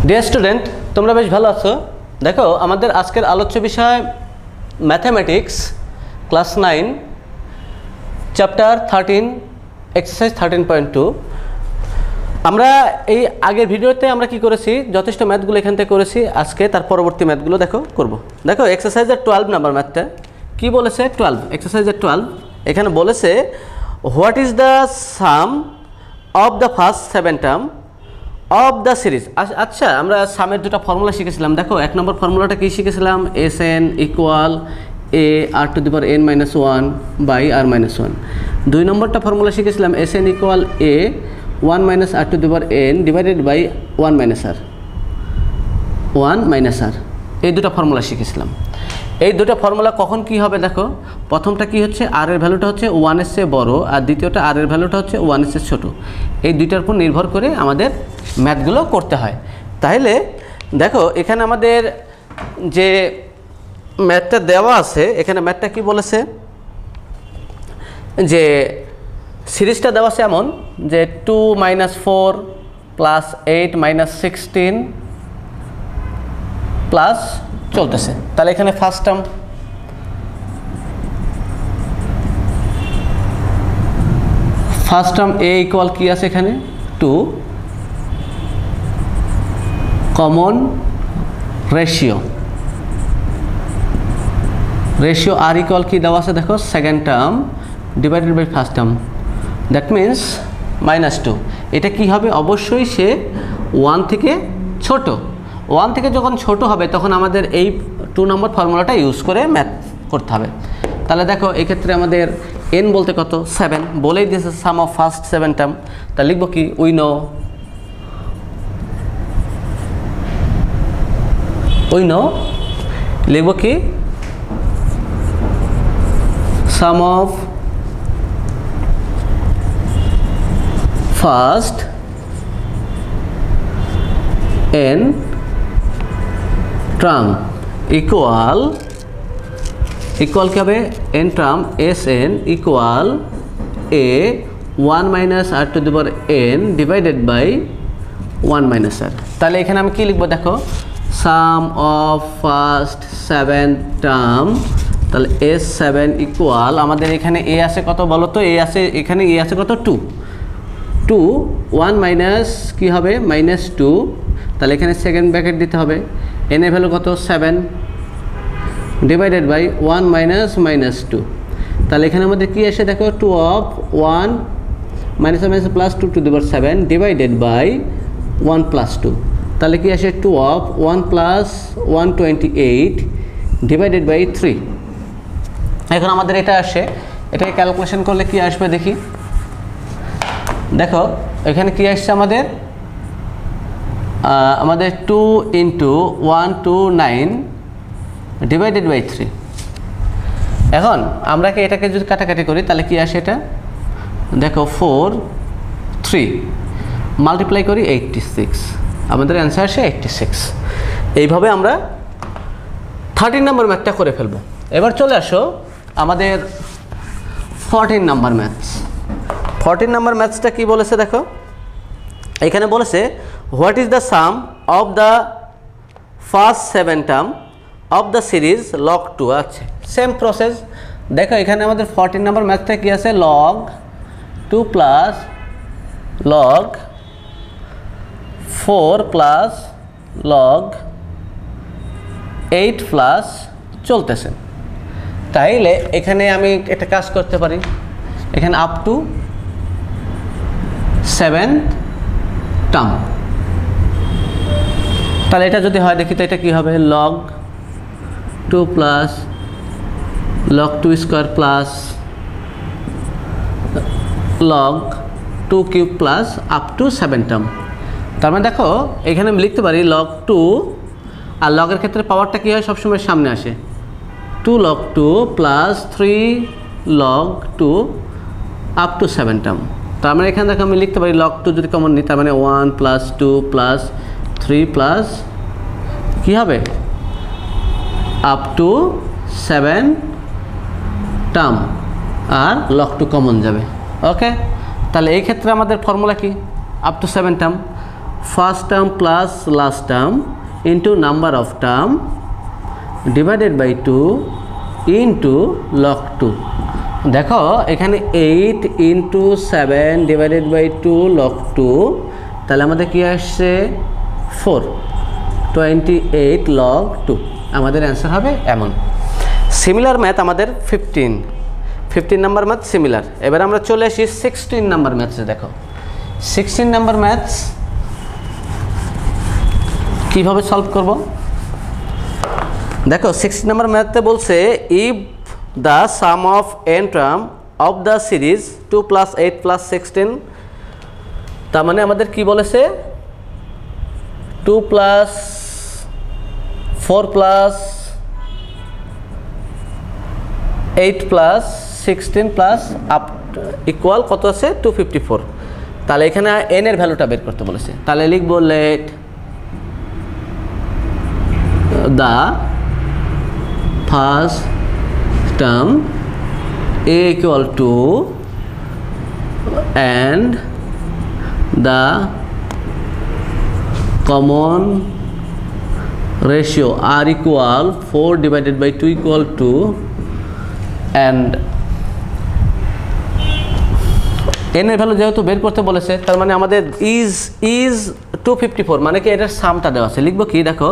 Dear student, তোমরা বেশ ভালো আছো। দেখো, আমাদের আজকের আলোচ্য বিষয় ম্যাথামেটিক্স ক্লাস 9 চ্যাপ্টার 13 এক্সারসাইজ 13.2। আমরা এই আগের ভিডিওতে আমরা কি করেছি, যথেষ্ট ম্যাথগুলো এখান থেকে করেছি। আজকে তার পরবর্তী ম্যাথগুলো করব। দেখো, এক্সারসাইজের 12 নাম্বার ম্যাথটা কি বলেছে। 12 এক্সারসাইজের 12 এখানে বলেছে what is the some of the first 7 term of the series. আচ্ছা, আমরা সামের দুটো ফর্মুলা শিখেছিলাম। দেখো, এক নম্বর ফর্মুলাটা কি শিখেছিলাম, S N equal A R to the power N minus 1 by R minus 1। দুই নম্বরটা ফর্মুলা শিখেছিলাম S N equal A 1 minus R to the power N divided by 1 minus R. এই দুটো ফর্মুলা শিখেছিলাম। এই দুটো ফর্মুলা কখন কি হবে, দেখো, প্রথমটা কি হচ্ছে, আর এর ভ্যালুটা হচ্ছে 1 এর চেয়ে বড়, আর দ্বিতীয়টা আর এর ভ্যালুটা হচ্ছে 1 এর চেয়ে ছোট। এই দুইটার উপর নির্ভর করে আমাদের ম্যাথগুলো করতে হয়। তাহলে দেখো, এখানে আমাদের যে ম্যাথটা দেওয়া আছে, এখানে ম্যাথটা কি বলেছে, যে সিরিজটা দেওয়া আছে এমন যে 2 - 4 + 8 - 16 প্লাস চলতেছে। তাহলে এখানে ফার্স্ট টার্ম এ ইকুয়াল কি আছে, এখানে 2 কমন রেশিও আর ইকুয়াল কি দেওয়া আছে, দেখো, second term divided by first term, that means -2। এটা কি হবে, অবশ্যই সে 1 থেকে ছোট। 1 থেকে যখন ছোট হবে তখন আমাদের এই 2 নম্বর ফর্মুলাটা ইউজ করে ম্যাথ করতে হবে। তাহলে দেখো, এক্ষেত্রে আমাদের n বলতে কত, 7 বলেই দিয়েছে, সাম অফ ফার্স্ট 7 টার্ম। তা লিখবো কি, উই নো লিখবো কি, sum of first n term equal কি হবে, n term S N equal A 1 minus R to the power n divided by 1 minus R. তাহলে এখানে আমি কি লিখবো, দেখো, সাম অফ ফার্স্ট 7 টার্ম। তাহলে S7 ইকুয়াল আমাদের এখানে এ আছে কত বলো তো, এখানে এ আছে কত, 2 1 মাইনাস কি হবে, -2। তাহলে এখানে সেকেন্ড ব্র্যাকেট দিতে হবে, n এর ভ্যালু কত, 7 ডিভাইডেড বাই 1 মাইনাস -2। তাহলে এখানে আমাদের কি আসে, দেখো, 2 of 1 minus plus 2 to the power 7 divided by 1 plus 2। তাহলে কি আসে, 2 অফ 1 প্লাস 128 ডিভাইডেড বাই 3। এখন আমাদের এটা আসে, এটাকে ক্যালকুলেশন করলে কি আসবে দেখি। দেখো, এখানে কি আসছে আমাদের 2 × 129 ডিভাইডেড বাই 3। এখন আমরা কি এটাকে যদি কাটাকাটি করি তাহলে কি আসে, এটা দেখো 4 3 মাল্টিপ্লাই করি 86, আমাদের অ্যান্সার আসে 86। এইভাবে আমরা 13 নম্বর ম্যাথটা করে ফেলবো। এবার চলে আসো আমাদের 14 নম্বর ম্যাথস। 14 নম্বর ম্যাথসটা কি বলেছে, দেখো, এখানে বলেছে what is the some of the first 7 term of the series log 2 আছে। Same process. দেখো, এখানে আমাদের 14 নম্বর ম্যাথটা কি আছে, log 2 plus log 4 plus log 8 plus চলতেছে। তাইলে এখানে আমি একটা কাজ করতে পারি, এখানে আপ টু 7 টার্ম। তাহলে এটা যদি হয় দেখি তো এটা কি হবে, log 2 plus log 2 square plus log 2 cube plus up to 7 term. তার মানে দেখো, এখানে আমি লিখতে পারি log 2, আর লগের ক্ষেত্রে পাওয়ারটা কী হয়, সবসময় সামনে আসে, 2 log 2 plus 3 log 2 up to 7 term. তার মানে এখানে দেখো আমি লিখতে পারি log 2 যদি কমন নিই, তার মানে 1 প্লাস 2 প্লাস 3 প্লাস কী হবে, আপ টু 7 টার্ম, আর log 2 কমন যাবে। ওকে, তাহলে এই ক্ষেত্রে আমাদের ফর্মুলা কি, up to 7 term. First term plus last term into number of term divided by 2 into log 2। দেখো এখানে 8 ইন্টু 7 ডিভাইডেড বাই 2 লগ 2, তাহলে আমাদের কি আসছে 4, 28 লগ 2। আমাদের অ্যান্সার হবে এমন। সিমিলার ম্যাথ আমাদের 15 নাম্বার ম্যাথ সিমিলার। এবার আমরা চলে আসি 16 নাম্বার ম্যাথসে। দেখো 16 নাম্বার ম্যাথস কীভাবে সলভ করব। দেখো 16 নাম্বার ম্যাথে বলছে if the some of n term of the series 2 + 8 + 16, তার মানে আমাদের কি বলেছে 2 + 4 + 8 + 16 প্লাস আপ ইকুয়াল কত আছে 254। তাহলে এখানে n এর ভ্যালুটা বের করতে বলেছে। তাহলে লিখব let the first term a equal to and the common ratio r equal 4 divided by 2 equal to and n এর ভ্যালু যেহেতু বের করতে বলেছে তার মানে আমাদের is 254, মানে কি এটার সামটা দেওয়া আছে। লিখব কি দেখো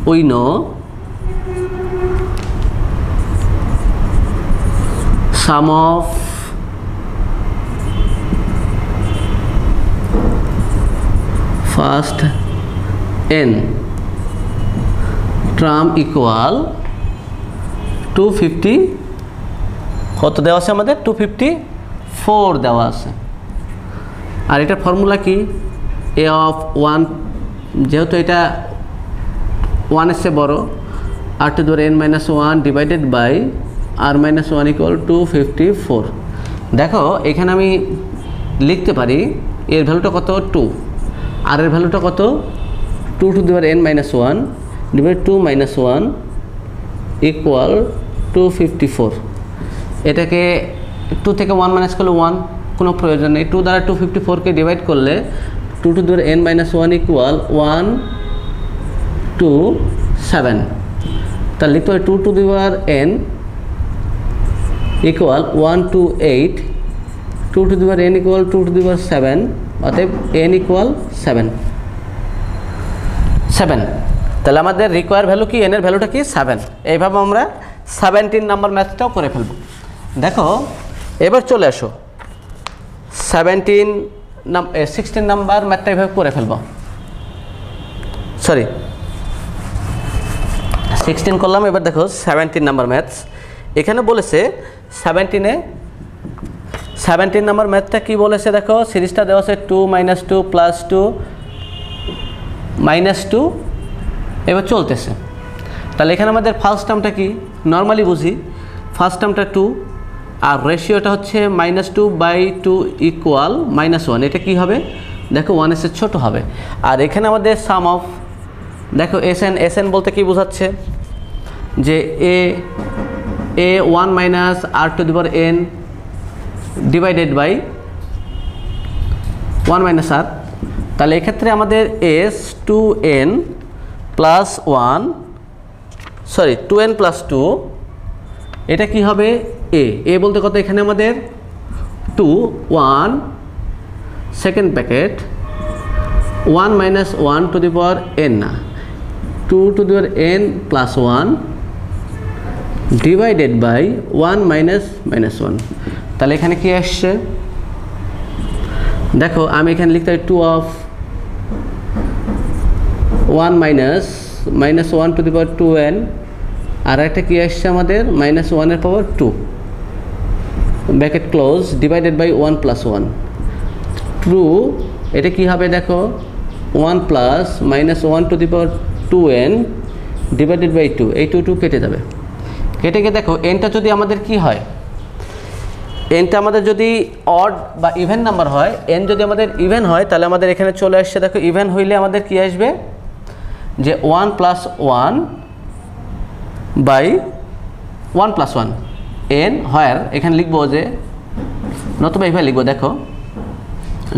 we know sum of first n term equal 250, কত দেওয়া আছে আমাদের 254 দেওয়া আছে। আর এটা ফর্মুলা কি a of 1, যেহেতু এটা 1 এর চেয়ে বড়, r to the power n minus 1 divided by r minus 1 equal to 254। দেখো এখানে আমি লিখতে পারি এর ভ্যালুটা কত 2, আর এর ভ্যালুটা কত 2 to the power n minus 1 divided 2 minus 1 equal 254। এটাকে 2 থেকে 1 মাইনাস করলে 1, কোনো প্রয়োজন নেই। 2 দ্বারা 254কে ডিভাইড করলে 2 to the power n minus 1 equal 1 to 7। তাহলে লিখতে হবে 2 to the power n equal 1 to 8, 2 to the power n equal 2 to the power 7, অতএব n equal 7। তাহলে আমাদের রিকোয়ার ভ্যালু কি, n এর ভ্যালুটা কি 7। এইভাবে আমরা 17 নাম্বার ম্যাথটাও করে ফেলব। দেখো এবার চলে আসো 16 নাম্বার ম্যাথটা এইভাবে করে ফেলব। সরি 16 করলাম, এবার দেখো 17 নাম্বার ম্যাথস। এখানে বলেছে 17 নাম্বার ম্যাথটা কি বলেছে দেখো, সিরিজটা দেওয়া আছে 2 - 2 + 2 -2, এবার চলতেছে। তাহলে এখানে আমাদের ফার্স্ট টার্মটা কি নর্মালি বুঝি, ফার্স্ট টার্মটা 2 আর রেশিওটা হচ্ছে -2/2 ইকুয়াল -1। এটা কি হবে দেখো 1 এর ছোট হবে। আর এখানে আমাদের সাম অফ দেখো এসএন বলতে কি বোঝাচ্ছে যে a 1 minus r to the power n divided by 1 minus r। তাহলে এক্ষেত্রে আমাদের s 2n plus 1 sorry 2n plus 2, এটা কি হবে a বলতে কত এখানে আমাদের 2 1 second bracket 1 minus 1 to the power n না 2 to the power n plus 1 divided by 1 minus 1। তাহলে এখানে কি আসছে দেখো, আমি এখানে লিখতে পারি 2 of 1 minus 1 to the power 2n, আর একটা কি আসছে আমাদের -1 এর power 2 bracket close divided by 1 plus 1 true. এটা কি হবে দেখো 1 plus -1 to the power 2n divided by 2, এই 2 কেটে যাবে। কেটে গিয়ে দেখো এনটা যদি আমাদের কি হয়, এনটা আমাদের যদি অড বা ইভেন নাম্বার হয়, এন যদি আমাদের ইভেন হয় তাহলে আমাদের এখানে চলে আসছে দেখো ইভেন হইলে আমাদের কি আসবে যে 1 plus 1 by 1 plus 1 n হোয়ার এখানে লিখবো যে নতুবা এইভাবে লিখবো দেখো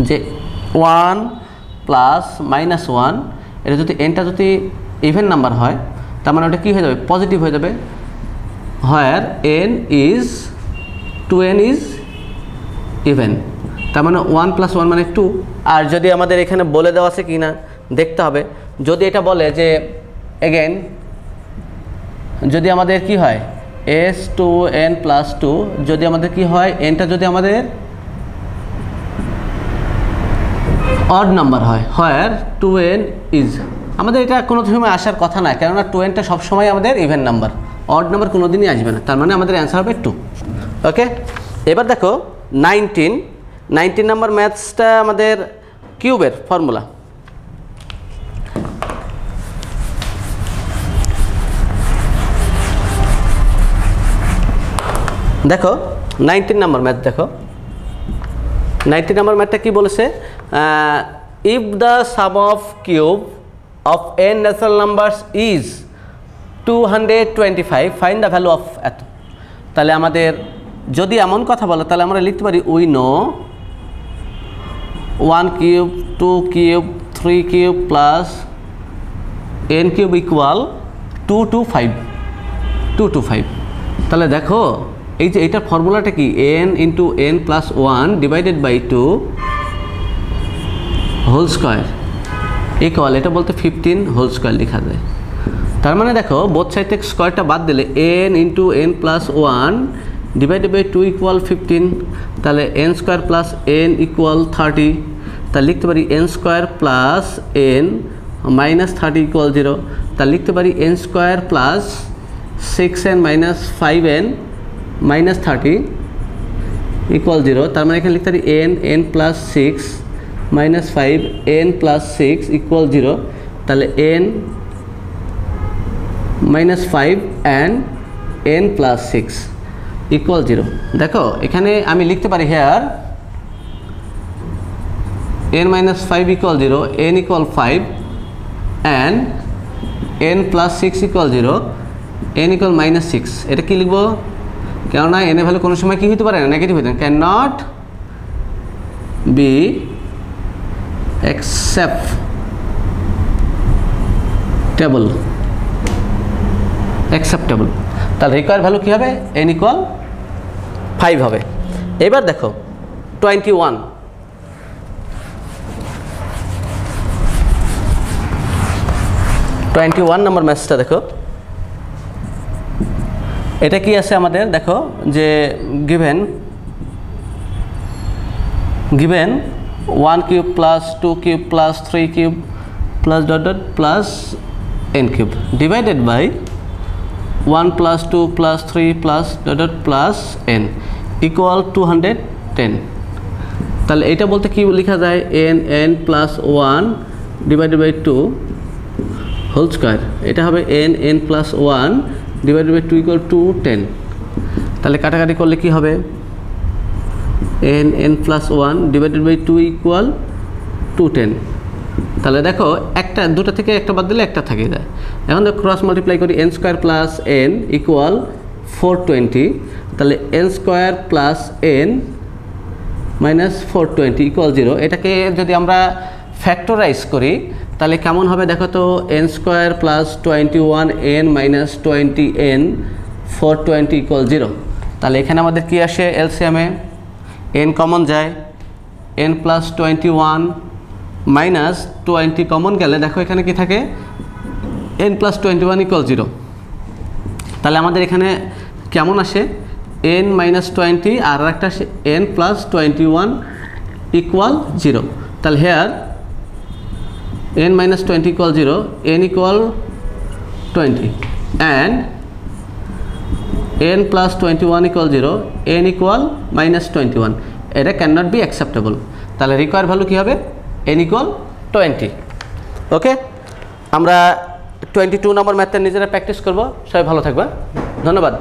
যে 1 প্লাস -1, এটা যদি এনটা যদি ইভেন নাম্বার হয় তার মানে ওটা কী হয়ে যাবে, পজিটিভ হয়ে যাবে। হোয়ার n is 2n is even, তার মানে 1 + 1 মানে 2। আর যদি আমাদের এখানে বলে দেওয়া আছে কি না দেখতে হবে। যদি এটা বলে যে এগেন যদি আমাদের কি হয় s2n + 2, যদি আমাদের কি হয় nটা যদি আমাদের অড নাম্বার হয়, হোয়ার 2n ইজ, আমাদের এটা কোনো সময় আসার কথা না, কেননা 2nটা সবসময় আমাদের ইভেন নাম্বার, অড নাম্বার কোনো দিনই আসবে না, তার মানে আমাদের অ্যান্সার হবে 2। ওকে, এবার দেখো 19 নাম্বার ম্যাথসটা আমাদের কিউবের ফর্মুলা। দেখো 19 নাম্বার ম্যাথ, দেখো 19 নাম্বার ম্যাথটা কি বলেছে, if the some of cube of n natural numbers is 225 find the value of এত। তাহলে আমাদের যদি এমন কথা বলে তাহলে আমরা লিখতে পারি we know 1 cube 2 cube 3 cube plus n cube equal 225। তাহলে দেখো এই যে এইটার ফর্মুলাটা কি, n × n + 1 divided by 2 whole square equal, এটা বলতে 15 হোল স্কোয়ার লেখা যায়। তার মানে দেখো বোথ সাইড থেকে স্কোয়ারটা বাদ দিলে n × n + 1 divided by 2 equal 15, তাহলে n² + n ইকুয়াল 30। তাহলে লিখতে পারি n² + n - 30 ইকুয়াল 0। তাহলে লিখতে পারি n² + 6n - 5n - 30 ইকুয়াল 0। তার মানে এখানে লিখতে পারি n + 6 - 5 n + 6 ইকুয়াল 0। তাহলে n - 5 and n + 6 ইকুয়াল 0। দেখো এখানে আমি লিখতে পারি here n - 5 equal 0, n equal 5 and n + 6 equal 0, n equal -6। এটা কি লিখবো, কেননা n এর ভ্যালু কোনো সময় কি হতে পারে না, নেগেটিভ হতে পারে, ক্যান নট বি অ্যাকসেপ্টেবল। তাহলে রিকোয়ার ভ্যালু কী হবে, n ইকুয়াল 5 হবে। এবার দেখো 21 নাম্বার ম্যাথসটা দেখো, এটা কি আছে আমাদের, দেখো যে given 1 cube plus 2 cube plus 3 cube plus plus n cube divided by 1 + 2 + 3 plus plus n equal 210। তাহলে এটা বলতে কি লেখা যায়, n + 1 divided by 2 whole square, এটা হবে n + 1 ডিভাইডেড বাই 2 ইকুয়াল 210। তাহলে কাটাকাটি করলে কি হবে, n + 1 ডিভাইডেড বাই 2 ইকুয়াল 210। তাহলে দেখো একটা দুটো থেকে একটা বাদ দিলে একটা থেকে যায়। এখন দেখো ক্রস মাল্টিপ্লাই করি, n² + n ইকুয়াল 420। তাহলে n² + n - 420 ইকুয়াল 0। এটাকে যদি আমরা ফ্যাক্টরাইজ করি তাহলে কেমন হবে দেখো তো, n² + 21n - 20n 420 ইকুয়াল 0। তাহলে এখানে আমাদের কি আসে, এলসিএমে n কমন যায়, n + 21 - 20 কমন গেলে দেখো এখানে কি থাকে, n + 21 ইকুয়াল 0। তাহলে আমাদের এখানে কেমন আসে, n - 20 আর একটা আসে n + 21 ইকুয়াল 0। তাহলে here n - 20 equal 0, n equal 20 and n + 21 equal 0, n equal -21। এটা ক্যান নট বি অ্যাকসেপ্টেবল। তাহলে রিকোয়ার ভ্যালু কী হবে, n ইকুয়াল 20। ওকে, আমরা 22 নম্বর ম্যাথটা নিজেরা প্র্যাকটিস করবো। সবাই ভালো থাকবা, ধন্যবাদ।